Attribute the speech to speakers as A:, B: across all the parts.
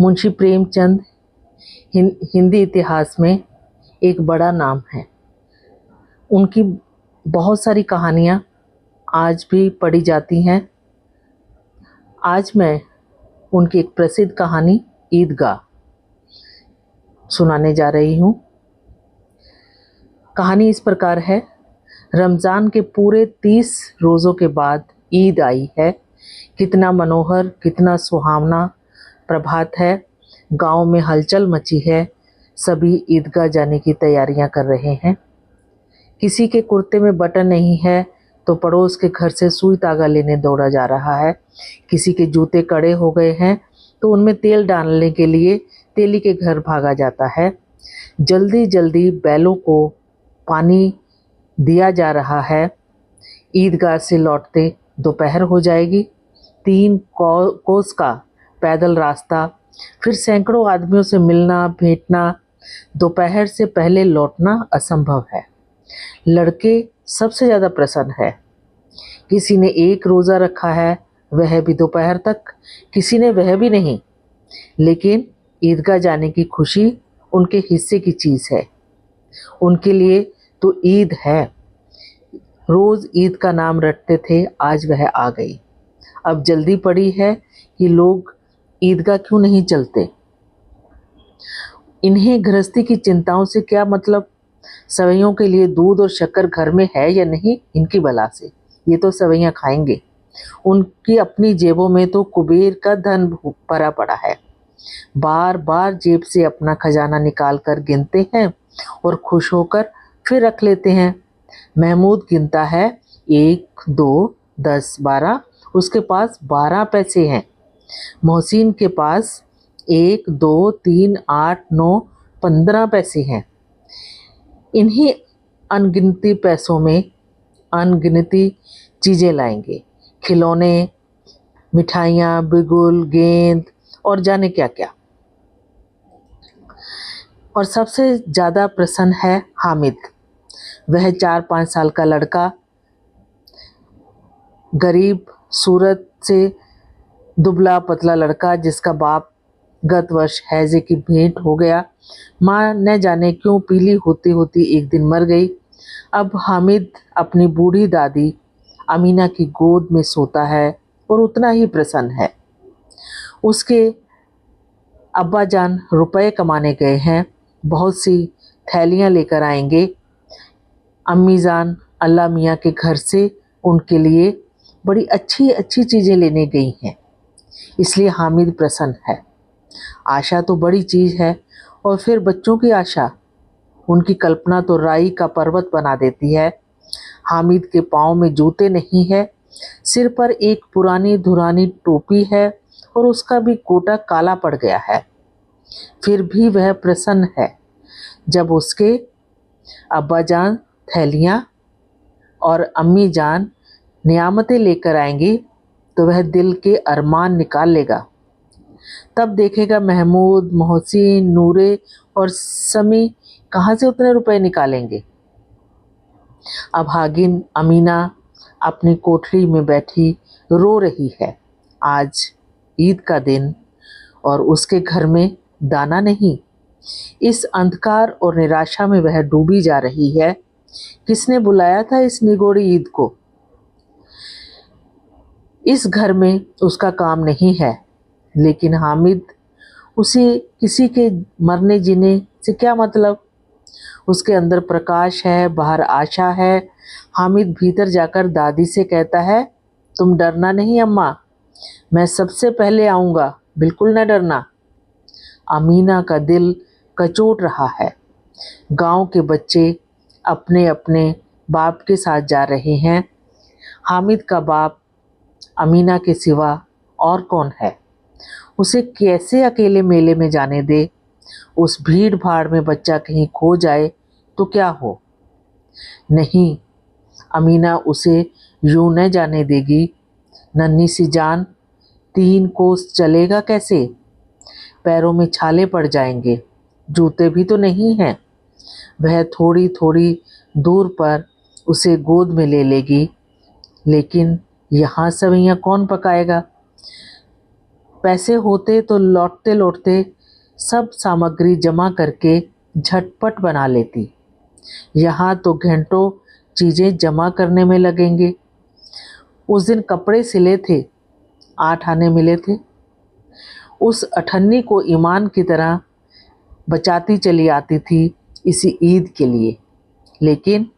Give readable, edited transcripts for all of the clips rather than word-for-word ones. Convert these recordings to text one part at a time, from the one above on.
A: मुंशी प्रेमचंद हिंदी इतिहास में एक बड़ा नाम है। उनकी बहुत सारी कहानियाँ आज भी पढ़ी जाती हैं। आज मैं उनकी एक प्रसिद्ध कहानी ईदगाह सुनाने जा रही हूँ। कहानी इस प्रकार है। रमज़ान के पूरे 30 रोज़ों के बाद ईद आई है। कितना मनोहर, कितना सुहावना प्रभात है। गांव में हलचल मची है। सभी ईदगाह जाने की तैयारियां कर रहे हैं। किसी के कुर्ते में बटन नहीं है तो पड़ोस के घर से सुई धागा लेने दौड़ा जा रहा है। किसी के जूते कड़े हो गए हैं तो उनमें तेल डालने के लिए तेली के घर भागा जाता है। जल्दी जल्दी बैलों को पानी दिया जा रहा है। ईदगाह से लौटते दोपहर हो जाएगी। 3 कोस का पैदल रास्ता, फिर सैकड़ों आदमियों से मिलना भेंटना। दोपहर से पहले लौटना असंभव है। लड़के सबसे ज़्यादा प्रसन्न है। किसी ने एक रोज़ा रखा है, वह भी दोपहर तक, किसी ने वह भी नहीं। लेकिन ईदगाह जाने की खुशी उनके हिस्से की चीज़ है। उनके लिए तो ईद है। रोज़ ईद का नाम रटते थे, आज वह आ गई। अब जल्दी पड़ी है कि लोग ईदगाह क्यों नहीं चलते। इन्हें गृहस्थी की चिंताओं से क्या मतलब। सवैयों के लिए दूध और शक्कर घर में है या नहीं, इनकी बला से। ये तो सवैयां खाएंगे। उनकी अपनी जेबों में तो कुबेर का धन भरा पड़ा है। बार बार जेब से अपना खजाना निकाल कर गिनते हैं और खुश होकर फिर रख लेते हैं। महमूद गिनता है 1, 2, 10, 12। उसके पास 12 पैसे हैं। मोहसिन के पास 1, 2, 3, 8, 9, 15 पैसे हैं। इन्हीं अनगिनती पैसों में अनगिनती चीज़ें लाएंगे। खिलौने, मिठाइयाँ, बिगुल, गेंद और जाने क्या क्या। और सबसे ज़्यादा प्रसन्न है हामिद। वह 4-5 साल का लड़का, गरीब सूरत से दुबला पतला लड़का, जिसका बाप गत वर्ष हैजे की भेंट हो गया। माँ न जाने क्यों पीली होती होती एक दिन मर गई। अब हामिद अपनी बूढ़ी दादी अमीना की गोद में सोता है और उतना ही प्रसन्न है। उसके अब्बा जान रुपए कमाने गए हैं। बहुत सी थैलियाँ लेकर आएंगे। अम्मी जान अल्लाह मियाँ के घर से उनके लिए बड़ी अच्छी अच्छी चीज़ें लेने गई हैं। इसलिए हामिद प्रसन्न है। आशा तो बड़ी चीज़ है। और फिर बच्चों की आशा, उनकी कल्पना तो राई का पर्वत बना देती है। हामिद के पाँव में जूते नहीं है। सिर पर एक पुरानी धुरानी टोपी है और उसका भी कोटा काला पड़ गया है। फिर भी वह प्रसन्न है। जब उसके अब्बा जान थैलियाँ और अम्मी जान नियामतें लेकर आएंगी तो वह दिल के अरमान निकाल लेगा। तब देखेगा महमूद, मोहसिन, नूरे और समी कहाँ से उतने रुपए निकालेंगे। अब हागिन अमीना अपनी कोठरी में बैठी रो रही है। आज ईद का दिन और उसके घर में दाना नहीं। इस अंधकार और निराशा में वह डूबी जा रही है। किसने बुलाया था इस निगोड़ी ईद को। इस घर में उसका काम नहीं है। लेकिन हामिद, उसे किसी के मरने जीने से क्या मतलब। उसके अंदर प्रकाश है, बाहर आशा है। हामिद भीतर जाकर दादी से कहता है, तुम डरना नहीं अम्मा, मैं सबसे पहले आऊँगा, बिल्कुल न डरना। अमीना का दिल कचोट रहा है। गांव के बच्चे अपने अपने बाप के साथ जा रहे हैं। हामिद का बाप अमीना के सिवा और कौन है। उसे कैसे अकेले मेले में जाने दे। उस भीड़ भाड़ में बच्चा कहीं खो जाए तो क्या हो। नहीं, अमीना उसे यूं न जाने देगी। नन्ही सी जान, 3 कोस चलेगा कैसे। पैरों में छाले पड़ जाएंगे। जूते भी तो नहीं हैं। वह थोड़ी थोड़ी दूर पर उसे गोद में ले लेगी। लेकिन यहाँ सवैयाँ कौन पकाएगा। पैसे होते तो लौटते लौटते सब सामग्री जमा करके झटपट बना लेती। यहाँ तो घंटों चीज़ें जमा करने में लगेंगे। उस दिन कपड़े सिले थे, 8 आने मिले थे। उस अठन्नी को ईमान की तरह बचाती चली आती थी इसी ईद के लिए। लेकिन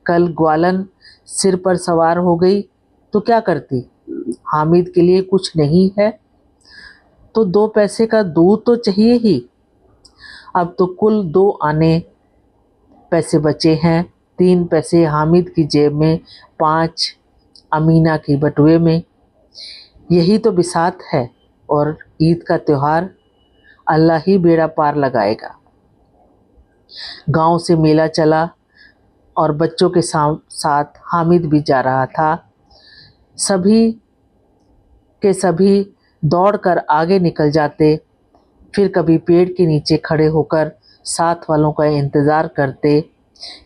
A: कल ग्वालन सिर पर सवार हो गई तो क्या करती? हामिद के लिए कुछ नहीं है तो 2 पैसे का दूध तो चाहिए ही। अब तो कुल 2 आने पैसे बचे हैं, 3 पैसे हामिद की जेब में, 5 अमीना की बटुए में। यही तो बिसात है और ईद का त्योहार अल्लाह ही बेड़ा पार लगाएगा। गांव से मेला चला और बच्चों के साथ हामिद भी जा रहा था। सभी के सभी दौड़कर आगे निकल जाते, फिर कभी पेड़ के नीचे खड़े होकर साथ वालों का इंतज़ार करते।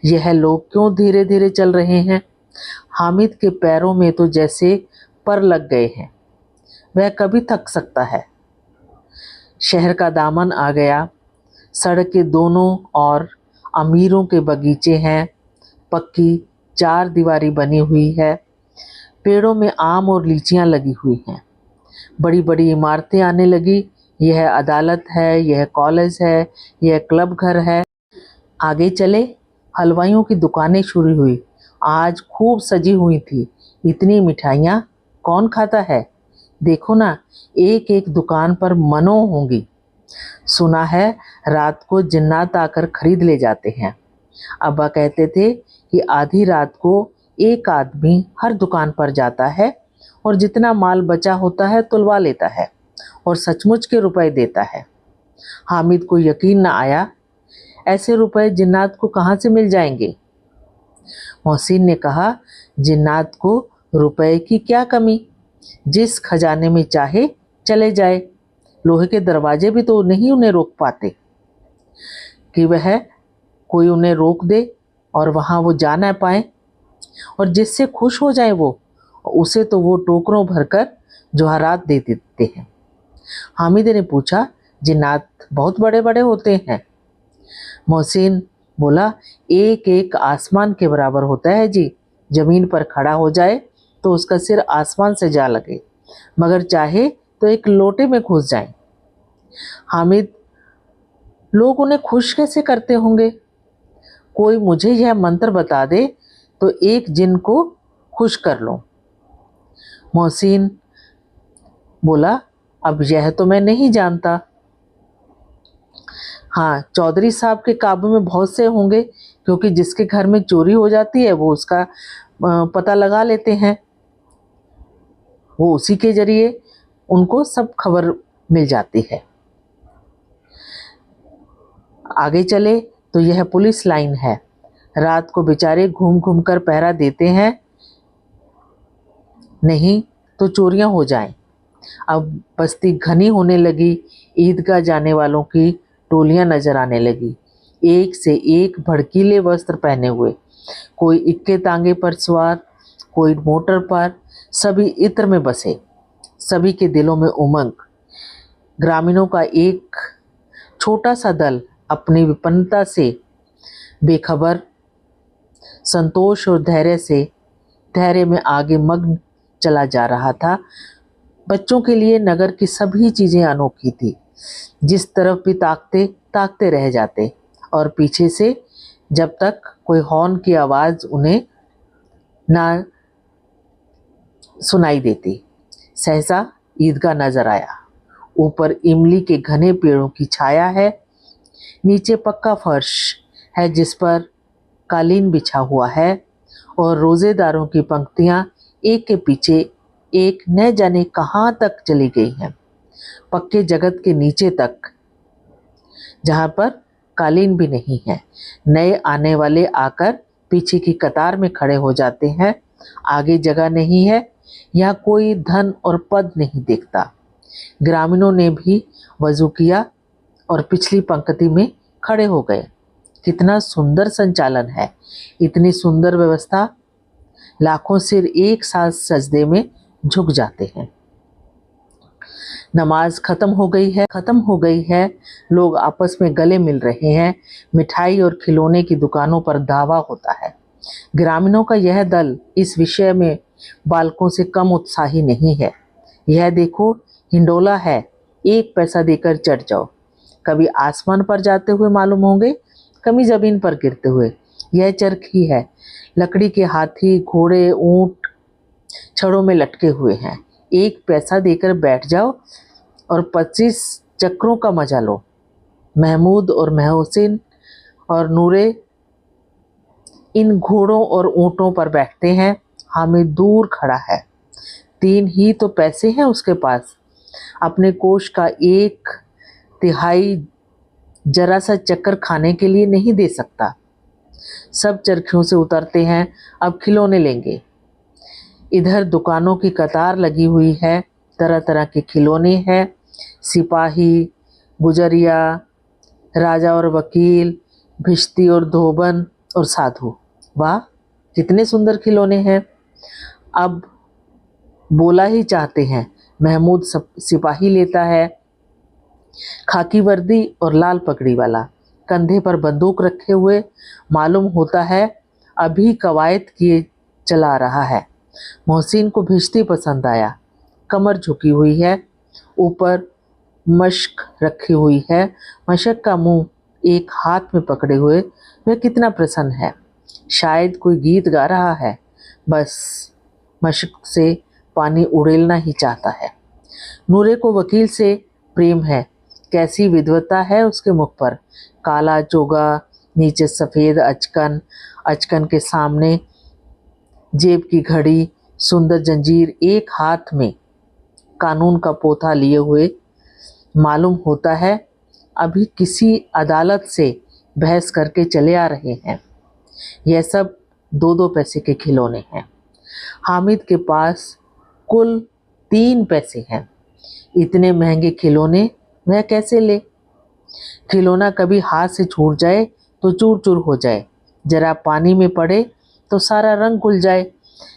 A: यह लोग क्यों धीरे धीरे चल रहे हैं? हामिद के पैरों में तो जैसे पर लग गए हैं। वह कभी थक सकता है। शहर का दामन आ गया। सड़क के दोनों ओर अमीरों के बगीचे हैं। पक्की 4 दीवारी बनी हुई है। पेड़ों में आम और लीचियां लगी हुई हैं। बड़ी बड़ी इमारतें आने लगी। यह अदालत है, यह कॉलेज है, यह क्लब घर है। आगे चले, हलवाइयों की दुकानें शुरू हुई। आज खूब सजी हुई थी। इतनी मिठाइयाँ कौन खाता है? देखो ना, एक एक दुकान पर मनों होंगी। सुना है रात को जिन्नात आकर खरीद ले जाते हैं। अब्बा कहते थे कि आधी रात को एक आदमी हर दुकान पर जाता है और जितना माल बचा होता है तुलवा लेता है और सचमुच के रुपए देता है। हामिद को यकीन न आया, ऐसे रुपए जिन्नात को कहाँ से मिल जाएंगे? मोहसिन ने कहा, जिन्नात को रुपए की क्या कमी, जिस खजाने में चाहे चले जाए। लोहे के दरवाजे भी तो नहीं उन्हें रोक पाते कि वह कोई उन्हें रोक दे और वहाँ वो जा ना पाए। और जिससे खुश हो जाए वो, उसे तो वो टोकरों भरकर जवाहरात दे देते हैं। हामिद ने पूछा, जिन्नात बहुत बड़े बड़े होते हैं? मोहसिन बोला, एक एक आसमान के बराबर होता है जी। जमीन पर खड़ा हो जाए तो उसका सिर आसमान से जा लगे, मगर चाहे तो एक लोटे में घुस जाए। हामिद, लोग उन्हें खुश कैसे करते होंगे? कोई मुझे यह मंत्र बता दे तो एक जिन को खुश कर लो। मोहसिन बोला, अब यह तो मैं नहीं जानता। हाँ, चौधरी साहब के काबू में बहुत से होंगे, क्योंकि जिसके घर में चोरी हो जाती है वो उसका पता लगा लेते हैं। वो उसी के जरिए उनको सब खबर मिल जाती है। आगे चले तो यह पुलिस लाइन है। रात को बेचारे घूम घूम कर पहरा देते हैं, नहीं तो चोरियां हो जाएं। अब बस्ती घनी होने लगी। ईदगाह जाने वालों की टोलियां नजर आने लगी, एक से एक भड़कीले वस्त्र पहने हुए। कोई इक्के तांगे पर सवार, कोई मोटर पर, सभी इत्र में बसे। सभी के दिलों में उमंग। ग्रामीणों का एक छोटा सा दल अपनी विपन्नता से बेखबर, संतोष और धैर्य में आगे मग्न चला जा रहा था। बच्चों के लिए नगर की सभी चीज़ें अनोखी थी। जिस तरफ भी ताकते ताकते रह जाते, और पीछे से जब तक कोई हॉर्न की आवाज़ उन्हें ना सुनाई देती। सहसा ईदगाह नजर आया। ऊपर इमली के घने पेड़ों की छाया है। नीचे पक्का फर्श है जिस पर कालीन बिछा हुआ है और रोजेदारों की पंक्तियां एक के पीछे एक न जाने कहाँ तक चली गई हैं, पक्के जगत के नीचे तक, जहाँ पर कालीन भी नहीं है। नए आने वाले आकर पीछे की कतार में खड़े हो जाते हैं। आगे जगह नहीं है, यहाँ कोई धन और पद नहीं देखता। ग्रामीणों ने भी वजू किया और पिछली पंक्ति में खड़े हो गए। कितना सुंदर संचालन है, इतनी सुंदर व्यवस्था। लाखों सिर एक साथ सजदे में झुक जाते हैं। नमाज खत्म हो गई है, लोग आपस में गले मिल रहे हैं। मिठाई और खिलौने की दुकानों पर दावा होता है। ग्रामीणों का यह दल इस विषय में बालकों से कम उत्साही नहीं है। यह देखो, हिंडोला है, 1 पैसा देकर चढ़ जाओ। कभी आसमान पर जाते हुए मालूम होंगे, कभी जमीन पर गिरते हुए। यह चरखी है, लकड़ी के हाथी, घोड़े, ऊंट छड़ों में लटके हुए हैं। 1 पैसा देकर बैठ जाओ और 25 चक्रों का मजा लो। महमूद और महसिन और नूरे इन घोड़ों और ऊंटों पर बैठते हैं। हामिद दूर खड़ा है। 3 ही तो पैसे हैं उसके पास। अपने कोष का 1/3 जरा सा चक्कर खाने के लिए नहीं दे सकता। सब चरखियों से उतरते हैं, अब खिलौने लेंगे। इधर दुकानों की कतार लगी हुई है, तरह तरह के खिलौने हैं। सिपाही, गुजरिया, राजा और वकील, भिश्ती और धोबन और साधु। वाह, कितने सुंदर खिलौने हैं। अब बोला ही चाहते हैं। महमूद सिपाही लेता है, खाकी वर्दी और लाल पगड़ी वाला, कंधे पर बंदूक रखे हुए। मालूम होता है अभी कवायद किए चला रहा है। मोहसिन को भिश्ती पसंद आया। कमर झुकी हुई है, ऊपर मशक रखी हुई है। मशक का मुंह एक हाथ में पकड़े हुए वह कितना प्रसन्न है। शायद कोई गीत गा रहा है, बस मशक से पानी उड़ेलना ही चाहता है। नूरे को वकील से प्रेम है। कैसी विद्वता है उसके मुख पर। काला चोगा, नीचे सफ़ेद अचकन, अचकन के सामने जेब की घड़ी, सुंदर जंजीर, एक हाथ में कानून का पोथा लिए हुए। मालूम होता है अभी किसी अदालत से बहस करके चले आ रहे हैं। यह सब 2-2 पैसे के खिलौने हैं। हामिद के पास कुल 3 पैसे हैं। इतने महंगे खिलौने वह कैसे ले। खिलौना कभी हाथ से छूट जाए तो चूर चूर हो जाए, जरा पानी में पड़े तो सारा रंग खुल जाए।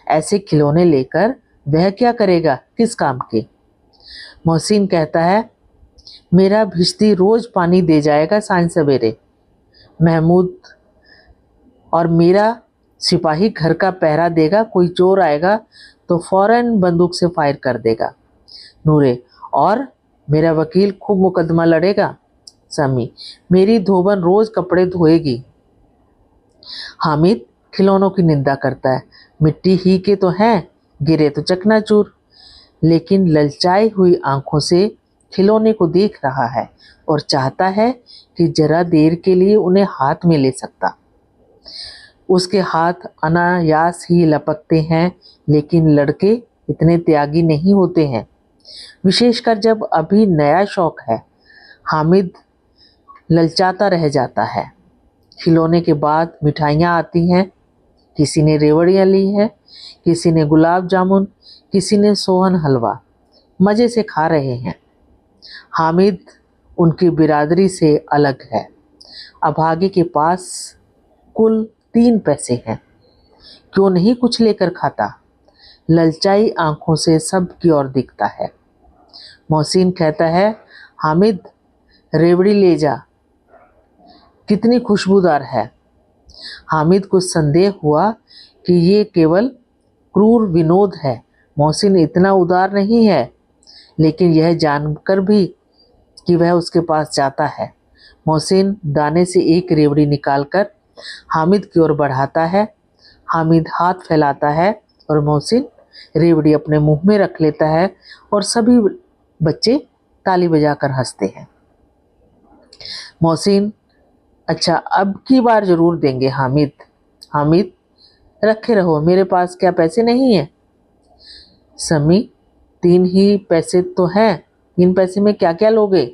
A: ऐसे खिलौने लेकर वह क्या करेगा, किस काम के। मोहसिन कहता है मेरा भिश्ती रोज पानी दे जाएगा सांझ सवेरे। महमूद और मेरा सिपाही घर का पहरा देगा, कोई चोर आएगा तो फौरन बंदूक से फायर कर देगा। नूरे और मेरा वकील खूब मुकदमा लड़ेगा। समी मेरी धोबन रोज कपड़े धोएगी। हामिद खिलौनों की निंदा करता है। मिट्टी ही के तो हैं, गिरे तो चकनाचूर। लेकिन ललचाई हुई आंखों से खिलौने को देख रहा है और चाहता है कि जरा देर के लिए उन्हें हाथ में ले सकता। उसके हाथ अनायास ही लपकते हैं, लेकिन लड़के इतने त्यागी नहीं होते हैं, विशेषकर जब अभी नया शौक है। हामिद ललचाता रह जाता है। खिलौने के बाद मिठाइयाँ आती हैं। किसी ने रेवड़ियाँ ली हैं, किसी ने गुलाब जामुन, किसी ने सोहन हलवा। मज़े से खा रहे हैं। हामिद उनकी बिरादरी से अलग है। अभागे के पास कुल 3 पैसे हैं। क्यों नहीं कुछ लेकर खाता। ललचाई आंखों से सब की ओर दिखता है। मोहसिन कहता है हामिद रेवड़ी ले जा, कितनी खुशबूदार है। हामिद को संदेह हुआ कि ये केवल क्रूर विनोद है। मोहसिन इतना उदार नहीं है, लेकिन यह जानकर भी कि वह उसके पास जाता है। मोहसिन दाने से एक रेवड़ी निकालकर हामिद की ओर बढ़ाता है। हामिद हाथ फैलाता है और मोहसिन रेवड़ी अपने मुंह में रख लेता है और सभी बच्चे ताली बजाकर हंसते हैं। मोहसिन अच्छा अब की बार जरूर देंगे हामिद। हामिद रखे रहो, मेरे पास क्या पैसे नहीं हैं। समी 3 ही पैसे तो हैं, इन पैसे में क्या क्या लोगे।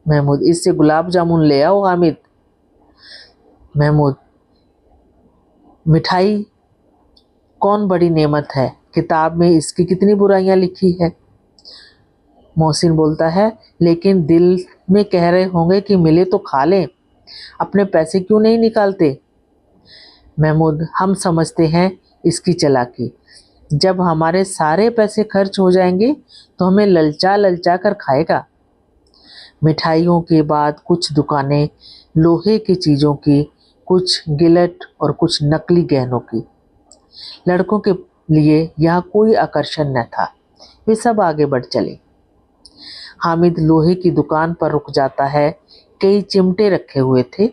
A: महमूद इससे गुलाब जामुन ले आओ। हामिद महमूद मिठाई कौन बड़ी नेमत है, किताब में इसकी कितनी बुराइयां लिखी है। मोहसिन बोलता है लेकिन दिल में कह रहे होंगे कि मिले तो खा लें, अपने पैसे क्यों नहीं निकालते। महमूद हम समझते हैं इसकी चालाकी, जब हमारे सारे पैसे खर्च हो जाएंगे तो हमें ललचा ललचा कर खाएगा। मिठाइयों के बाद कुछ दुकानें लोहे की चीज़ों की, कुछ गिलट और कुछ नकली गहनों की। लड़कों के लिए यहाँ कोई आकर्षण न था, वे सब आगे बढ़ चले। हामिद लोहे की दुकान पर रुक जाता है। कई चिमटे रखे हुए थे।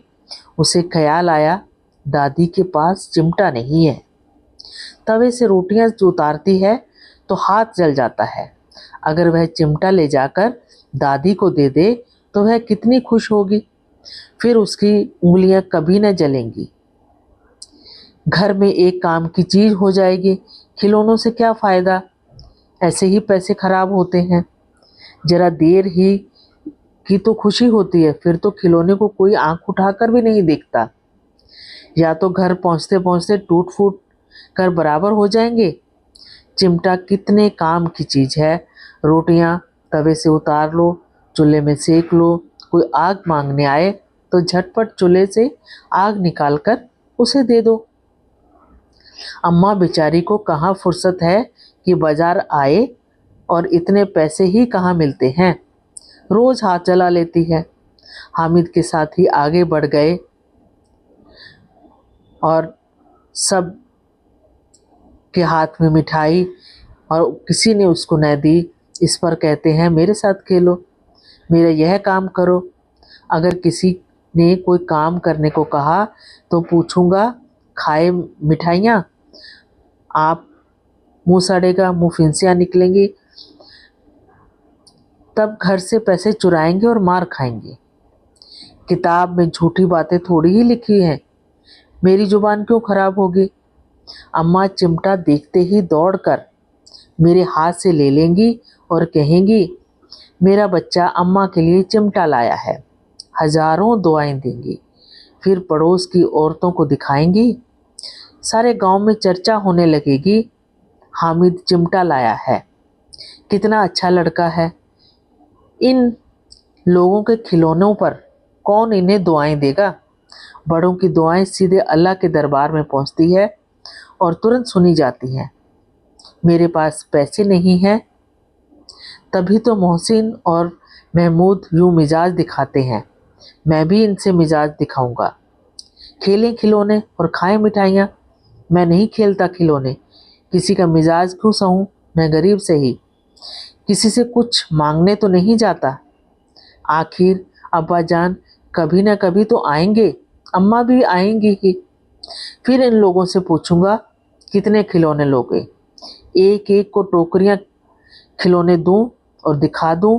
A: उसे ख्याल आया, दादी के पास चिमटा नहीं है। तवे से रोटियां जो उतारती है तो हाथ जल जाता है। अगर वह चिमटा ले जाकर दादी को दे दे तो वह कितनी खुश होगी, फिर उसकी उंगलियां कभी न जलेंगी। घर में एक काम की चीज हो जाएगी। खिलौनों से क्या फायदा, ऐसे ही पैसे खराब होते हैं। जरा देर ही की तो खुशी होती है, फिर तो खिलौने को कोई आंख उठाकर भी नहीं देखता। या तो घर पहुंचते पहुंचते टूट फूट कर बराबर हो जाएंगे। चिमटा कितने काम की चीज है। रोटियां तवे से उतार लो, चूल्हे में सेक लो। कोई आग मांगने आए तो झटपट चूल्हे से आग निकालकर उसे दे दो। अम्मा बेचारी को कहाँ फुर्सत है कि बाजार आए, और इतने पैसे ही कहाँ मिलते हैं। रोज हाथ चला लेती है। हामिद के साथ ही आगे बढ़ गए और सब के हाथ में मिठाई, और किसी ने उसको न दी। इस पर कहते हैं, मेरे साथ खेलो, मेरा यह काम करो। अगर किसी ने कोई काम करने को कहा तो पूछूंगा, खाए मिठाइयाँ? आप मुंह सड़ेगा, मुंह फिंसियाँ निकलेंगी। तब घर से पैसे चुराएंगे और मार खाएंगे। किताब में झूठी बातें थोड़ी ही लिखी हैं, मेरी जुबान क्यों खराब होगी। अम्मा चिमटा देखते ही दौड़कर मेरे हाथ से ले लेंगी और कहेंगी, मेरा बच्चा अम्मा के लिए चिमटा लाया है। हजारों दुआएं देंगी। फिर पड़ोस की औरतों को दिखाएंगी। सारे गांव में चर्चा होने लगेगी, हामिद चिमटा लाया है, कितना अच्छा लड़का है। इन लोगों के खिलौनों पर कौन इन्हें दुआएं देगा। बड़ों की दुआएं सीधे अल्लाह के दरबार में पहुंचती है और तुरंत सुनी जाती हैं। मेरे पास पैसे नहीं हैं, तभी तो मोहसिन और महमूद यूं मिजाज दिखाते हैं। मैं भी इनसे मिजाज दिखाऊंगा। खेलें खिलौने और खाएं मिठाइयाँ। मैं नहीं खेलता खिलौने, किसी का मिजाज क्यों सहूं, मैं गरीब से ही। किसी से कुछ मांगने तो नहीं जाता। आखिर अब्बा जान कभी ना कभी तो आएंगे, अम्मा भी आएंगी ही। फिर इन लोगों से पूछूंगा, कितने खिलौने लोगे। एक एक को टोकरियां खिलौने दूं और दिखा दूं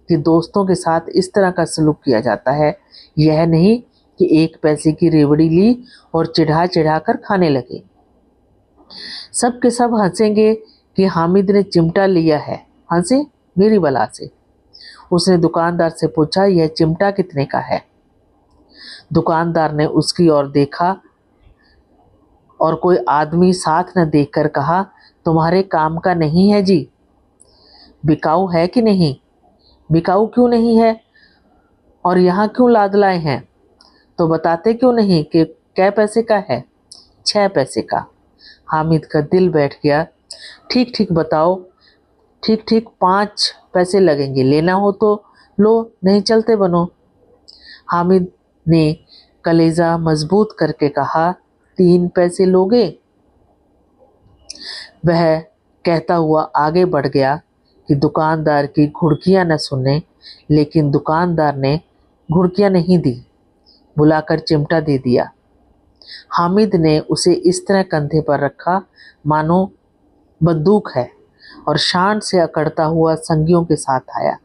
A: कि दोस्तों के साथ इस तरह का सलूक किया जाता है। यह नहीं कि एक पैसे की रेवड़ी ली और चिढ़ा चिढ़ा कर खाने लगे। सब के सब हंसेंगे कि हामिद ने चिमटा लिया है। हंसे मेरी बला से। उसने दुकानदार से पूछा, यह चिमटा कितने का है। दुकानदार ने उसकी ओर देखा और कोई आदमी साथ न देखकर कहा, तुम्हारे काम का नहीं है जी। बिकाऊ है कि नहीं? बिकाऊ क्यों नहीं है, और यहाँ क्यों लाद लाए हैं? तो बताते क्यों नहीं कि कै पैसे का है? 6 पैसे का। हामिद का दिल बैठ गया। ठीक ठीक बताओ। ठीक ठीक 5 पैसे लगेंगे, लेना हो तो लो, नहीं चलते बनो। हामिद ने कलेजा मजबूत करके कहा, 3 पैसे लोगे? वह कहता हुआ आगे बढ़ गया कि दुकानदार की घुड़कियां न सुने, लेकिन दुकानदार ने घुड़कियां नहीं दी, बुलाकर चिमटा दे दिया। हामिद ने उसे इस तरह कंधे पर रखा मानो बंदूक है, और शान से अकड़ता हुआ संगियों के साथ आया।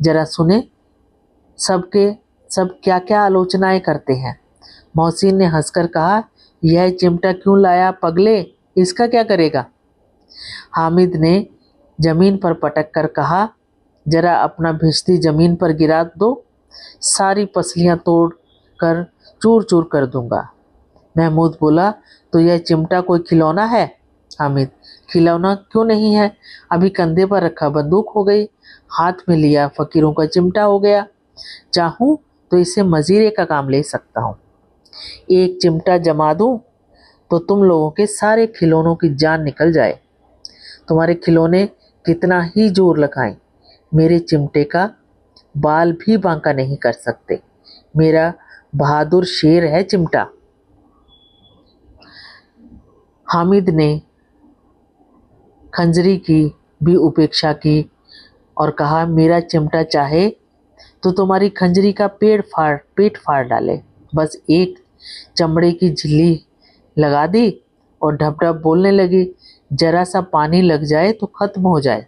A: जरा सुने सबके सब क्या क्या आलोचनाएं करते हैं। मोहसिन ने हंसकर कहा, यह चिमटा क्यों लाया पगले, इसका क्या करेगा? हामिद ने जमीन पर पटक कर कहा, जरा अपना भिश्ती जमीन पर गिरा दो, सारी पसलियां तोड़ कर चूर चूर कर दूंगा। महमूद बोला, तो यह चिमटा कोई खिलौना है? हामिद, खिलौना क्यों नहीं है, अभी कंधे पर रखा बंदूक हो गई, हाथ में लिया फकीरों का चिमटा हो गया। चाहूं तो इसे मजीरे का काम ले सकता हूँ। एक चिमटा जमा दूं तो तुम लोगों के सारे खिलौनों की जान निकल जाए। तुम्हारे खिलौने कितना ही जोर लगाएं, मेरे चिमटे का बाल भी बांका नहीं कर सकते। मेरा बहादुर शेर है चिमटा। हामिद ने खंजरी की भी उपेक्षा की और कहा, मेरा चिमटा चाहे तो तुम्हारी खंजरी का पेट फाड़ डाले। बस एक चमड़े की झिल्ली लगा दी और ढप ढप बोलने लगी, जरा सा पानी लग जाए तो खत्म हो जाए।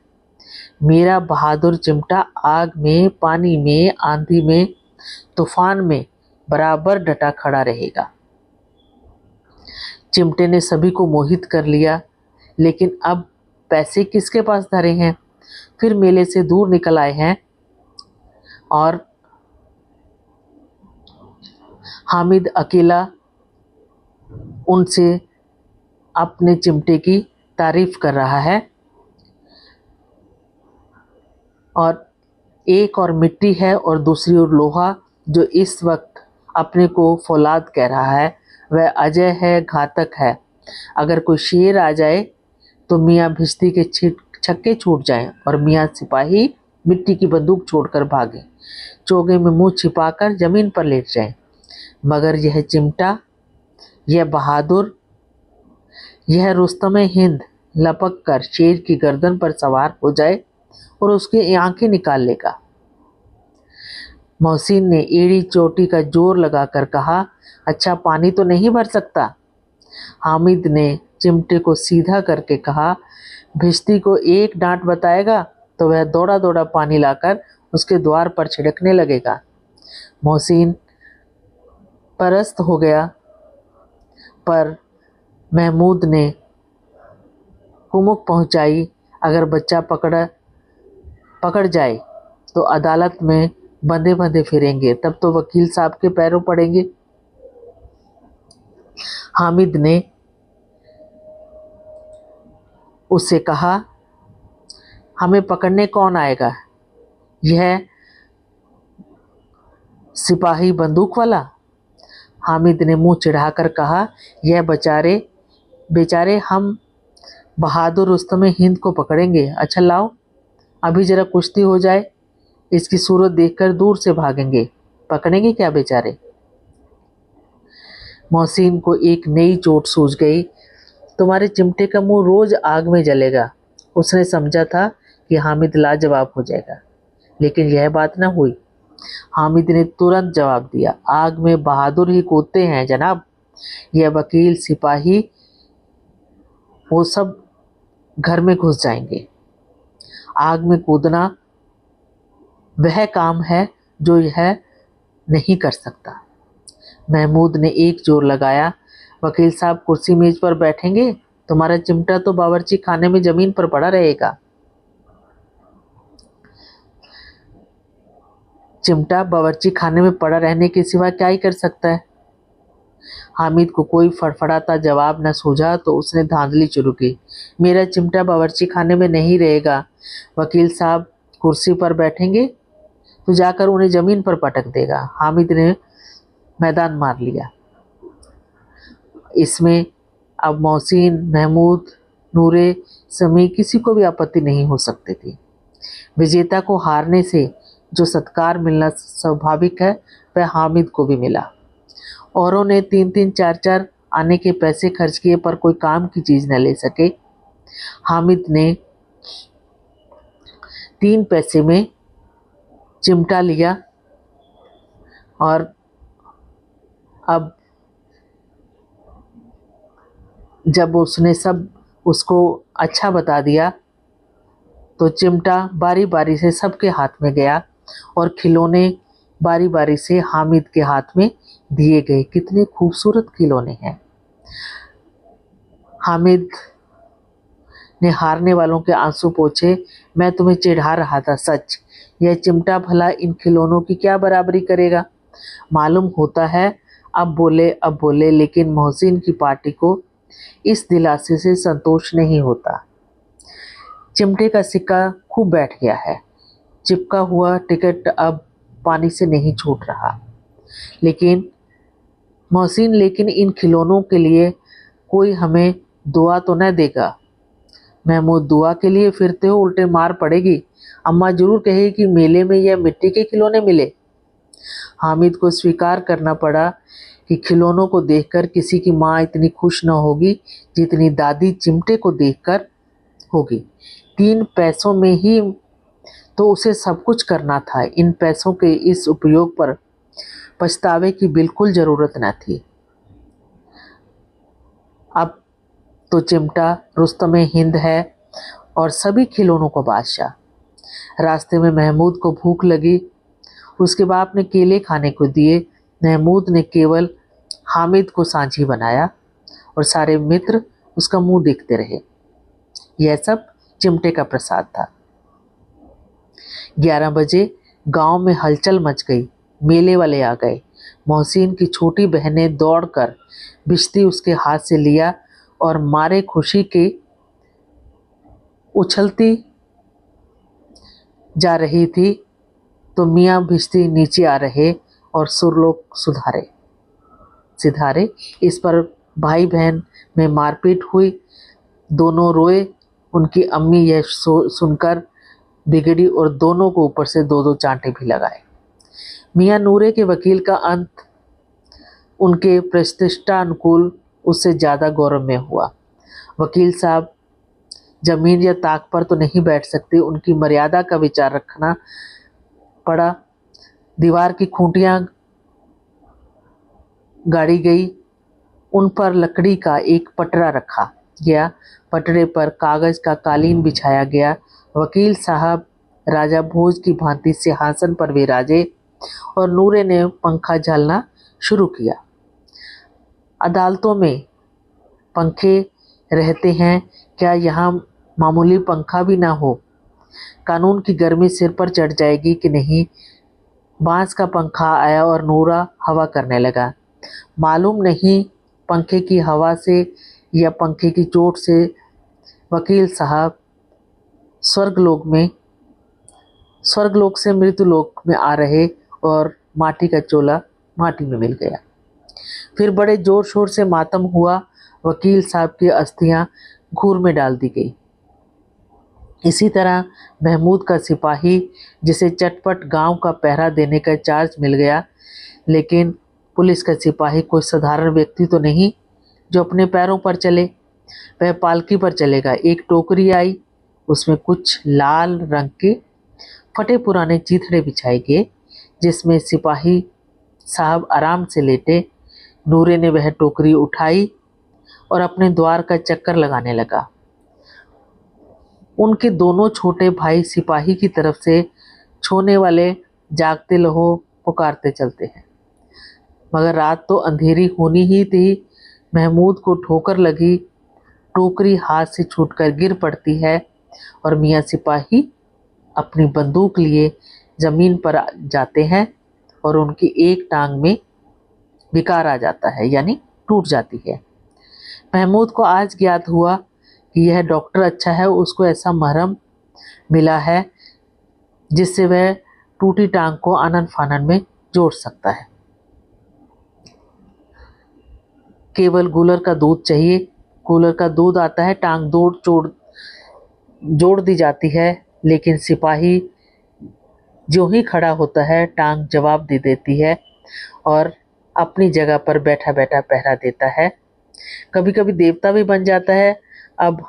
A: मेरा बहादुर चिमटा आग में, पानी में, आंधी में, तूफान में बराबर डटा खड़ा रहेगा। चिमटे ने सभी को मोहित कर लिया, लेकिन अब पैसे किसके पास धरे हैं। फिर मेले से दूर निकल आए हैं और हामिद अकेला उनसे अपने चिमटे की तारीफ कर रहा है और एक और मिट्टी है और दूसरी ओर लोहा, जो इस वक्त अपने को फौलाद कह रहा है। वह अजय है, घातक है। अगर कोई शेर आ जाए तो मियाँ भिश्ती के छक्के छूट जाएं और मियाँ सिपाही मिट्टी की बंदूक छोड़कर भागे, चोगे में मुंह छिपाकर जमीन पर लेट जाएं। मगर यह चिमटा, यह बहादुर, यह रुस्तम हिंद लपक कर शेर की गर्दन पर सवार हो जाए और उसकी आंखें निकाल लेगा। मोहसिन ने एड़ी चोटी का जोर लगाकर कहा, अच्छा पानी तो नहीं भर सकता। हामिद ने चिमटे को सीधा करके कहा, भिश्ती को एक डांट बताएगा तो वह दौड़ा दौड़ा पानी लाकर उसके द्वार पर छिड़कने लगेगा। मोहसिन परस्त हो गया, पर महमूद ने कुमुक पहुंचाई, अगर बच्चा पकड़ जाए तो अदालत में बंधे बंधे फिरेंगे, तब तो वकील साहब के पैरों पड़ेंगे। हामिद ने उससे कहा, हमें पकड़ने कौन आएगा, यह सिपाही बंदूक वाला। हामिद ने मुंह चिढ़ाकर कहा, यह बेचारे हम बहादुर रुस्तम हिंद को पकड़ेंगे। अच्छा लाओ, अभी जरा कुश्ती हो जाए, इसकी सूरत देखकर दूर से भागेंगे, पकड़ेंगे क्या बेचारे। मोहसिन को एक नई चोट सूझ गई, तुम्हारे चिमटे का मुंह रोज आग में जलेगा। उसने समझा था कि हामिद लाजवाब हो जाएगा, लेकिन यह बात न हुई। हामिद ने तुरंत जवाब दिया, आग में बहादुर ही कूदते हैं जनाब। यह वकील, सिपाही, वो सब घर में घुस जाएंगे। आग में कूदना वह काम है जो यह नहीं कर सकता। महमूद ने एक जोर लगाया, वकील साहब कुर्सी मेज पर बैठेंगे, तुम्हारा चिमटा तो बावर्ची खाने में जमीन पर पड़ा रहेगा। चिमटा बावर्ची खाने में पड़ा रहने के सिवा क्या ही कर सकता है। हामिद को कोई फड़फड़ाता जवाब न सूझा तो उसने धांधली शुरू की, मेरा चिमटा बावर्ची खाने में नहीं रहेगा। वकील साहब कुर्सी पर बैठेंगे तो जाकर उन्हें जमीन पर पटक देगा। हामिद ने मैदान मार लिया। इसमें अब मोहसिन, महमूद, नूरे, समी किसी को भी आपत्ति नहीं हो सकती थी। विजेता को हारने से जो सत्कार मिलना स्वाभाविक है, वह हामिद को भी मिला। औरों ने 3-3, 4-4 आने के पैसे खर्च किए पर कोई काम की चीज न ले सके। हामिद ने 3 पैसे में चिमटा लिया और अब जब उसने सब उसको अच्छा बता दिया तो चिमटा बारी बारी से सबके हाथ में गया और खिलौने बारी बारी से हामिद के हाथ में दिए गए। कितने खूबसूरत खिलौने हैं। हामिद ने हारने वालों के आंसू पोंछे, मैं तुम्हें चिढ़ा रहा था सच। यह चिमटा भला इन खिलौनों की क्या बराबरी करेगा। मालूम होता है अब बोले, लेकिन मोहसिन की पार्टी को इस दिलासे से संतोष नहीं होता। चिमटे का सिक्का खूब बैठ गया है, चिपका हुआ टिकट अब पानी से नहीं छूट रहा। लेकिन मोहसिन, लेकिन इन खिलौनों के लिए कोई हमें दुआ तो न देगा। महमूद, दुआ के लिए फिरते हो, उल्टे मार पड़ेगी। अम्मा जरूर कहेगी कि मेले में यह मिट्टी के खिलौने मिले। हामिद को स्वीकार करना पड़ा कि खिलौनों को देखकर किसी की माँ इतनी खुश न होगी जितनी दादी चिमटे को देखकर होगी। 3 पैसों में ही तो उसे सब कुछ करना था। इन पैसों के इस उपयोग पर पछतावे की बिल्कुल जरूरत न थी। अब तो चिमटा रुस्तमे हिंद है और सभी खिलौनों का बादशाह। रास्ते में महमूद को भूख लगी। उसके बाप ने केले खाने को दिए। महमूद ने केवल हामिद को सांझी बनाया और सारे मित्र उसका मुंह देखते रहे। यह सब चिमटे का प्रसाद था। 11 बजे गांव में हलचल मच गई। मेले वाले आ गए। मोहसिन की छोटी बहनें दौड़कर बिश्ती उसके हाथ से लिया और मारे खुशी के उछलती जा रही थी तो मियाँ भिश्ती नीचे आ रहे और सुरलोक सिधारे। इस पर भाई बहन में मारपीट हुई। दोनों रोए। उनकी अम्मी यह सुनकर बिगड़ी और दोनों को ऊपर से 2-2 चांटे भी लगाए। मियाँ नूरे के वकील का अंत उनके प्रतिष्ठानुकूल उससे ज़्यादा गौरव में हुआ। वकील साहब जमीन या ताक पर तो नहीं बैठ सकते, उनकी मर्यादा का विचार रखना पड़ा। दीवार की खूंटियाँ गाड़ी गई, उन पर लकड़ी का एक पटरा रखा गया। पटरे पर कागज का कालीन बिछाया गया। वकील साहब राजा भोज की भांति सिंहासन पर विराजे और नूरे ने पंखा झलना शुरू किया। अदालतों में पंखे रहते हैं, क्या यहाँ मामूली पंखा भी ना हो? कानून की गर्मी सिर पर चढ़ जाएगी कि नहीं। बांस का पंखा आया और नूरा हवा करने लगा। मालूम नहीं पंखे की हवा से या पंखे की चोट से वकील साहब स्वर्गलोक से मृत्युलोक में आ रहे और माटी का चोला माटी में मिल गया। फिर बड़े जोर शोर से मातम हुआ। वकील साहब की अस्थियां घूर में डाल दी गई। इसी तरह महमूद का सिपाही, जिसे चटपट गांव का पहरा देने का चार्ज मिल गया, लेकिन पुलिस का सिपाही कोई साधारण व्यक्ति तो नहीं जो अपने पैरों पर चले। वह पालकी पर चलेगा। एक टोकरी आई, उसमें कुछ लाल रंग के फटे पुराने चीथड़े बिछाए गए जिसमें सिपाही साहब आराम से लेटे। नूरे ने वह टोकरी उठाई और अपने द्वार का चक्कर लगाने लगा। उनके दोनों छोटे भाई सिपाही की तरफ से छोने वाले जागते लहो पुकारते चलते हैं। मगर रात तो अंधेरी होनी ही थी। महमूद को ठोकर लगी, टोकरी हाथ से छूटकर गिर पड़ती है और मियाँ सिपाही अपनी बंदूक लिए जमीन पर जाते हैं और उनकी एक टांग में विकार आ जाता है, यानी टूट जाती है। महमूद को आज ज्ञात हुआ कि यह डॉक्टर अच्छा है, उसको ऐसा मरहम मिला है जिससे वह टूटी टांग को आनन फानन में जोड़ सकता है। केवल कूलर का दूध चाहिए। कूलर का दूध आता है, टांग जोड़ दी जाती है, लेकिन सिपाही जो ही खड़ा होता है टांग जवाब दे देती है और अपनी जगह पर बैठा बैठा पहरा देता है। कभी कभी देवता भी बन जाता है। अब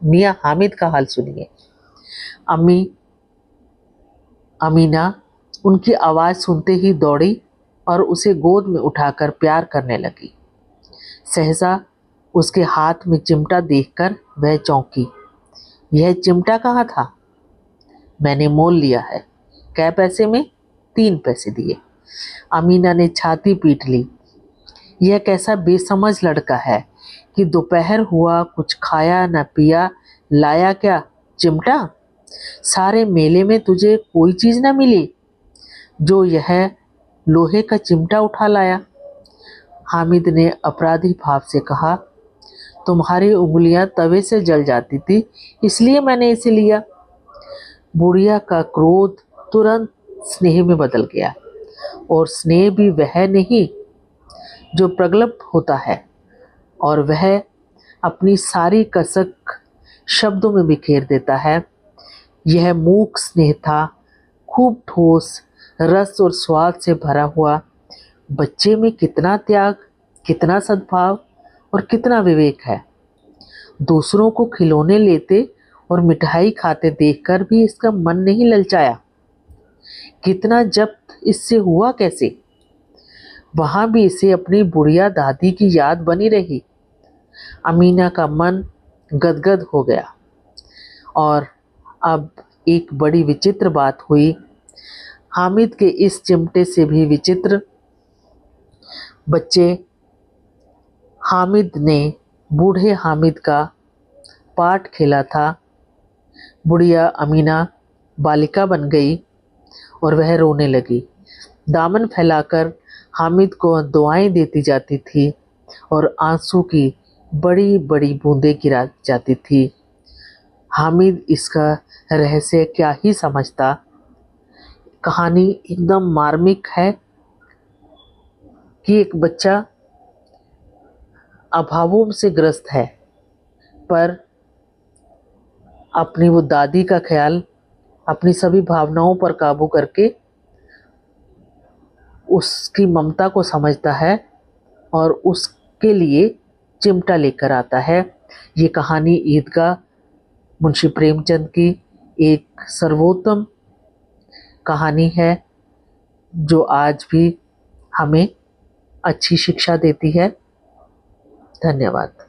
A: मियाँ हामिद का हाल सुनिए। अमीना उनकी आवाज़ सुनते ही दौड़ी और उसे गोद में उठाकर प्यार करने लगी। सहसा उसके हाथ में चिमटा देखकर वह चौंकी। यह चिमटा कहाँ था? मैंने मोल लिया है। कै पैसे में? 3 पैसे दिए। अमीना ने छाती पीट ली। यह कैसा बेसमझ लड़का है कि दोपहर हुआ, कुछ खाया न पिया, लाया क्या? चिमटा। सारे मेले में तुझे कोई चीज़ न मिली जो यह लोहे का चिमटा उठा लाया। हामिद ने अपराधी भाव से कहा, तुम्हारी उंगलियां तवे से जल जाती थी, इसलिए मैंने इसे लिया। बुढ़िया का क्रोध तुरंत स्नेह में बदल गया, और स्नेह भी वह नहीं जो प्रगल्भ होता है, और वह अपनी सारी कसक शब्दों में बिखेर देता है। यह मूक स्नेह था, खूब ठोस, रस और स्वाद से भरा हुआ। बच्चे में कितना त्याग, कितना सद्भाव और कितना विवेक है। दूसरों को खिलौने लेते और मिठाई खाते देखकर भी इसका मन नहीं ललचाया। कितना जब्त इससे हुआ कैसे। वहां भी इसे अपनी बुढ़िया दादी की याद बनी रही। अमीना का मन गदगद हो गया। और अब एक बड़ी विचित्र बात हुई। हामिद के इस चिमटे से भी विचित्र। बच्चे हामिद ने बूढ़े हामिद का पाठ खेला था। बुढ़िया अमीना बालिका बन गई और वह रोने लगी। दामन फैलाकर हामिद को दुआएं देती जाती थी और आंसू की बड़ी बड़ी बूंदें गिरा जाती थी। हामिद इसका रहस्य क्या ही समझता। कहानी एकदम मार्मिक है कि एक बच्चा अभावों से ग्रस्त है, पर अपनी वो दादी का ख्याल, अपनी सभी भावनाओं पर काबू करके उसकी ममता को समझता है और उसके लिए चिमटा लेकर आता है। ये कहानी ईदगाह मुंशी प्रेमचंद की एक सर्वोत्तम कहानी है, जो आज भी हमें अच्छी शिक्षा देती है। धन्यवाद।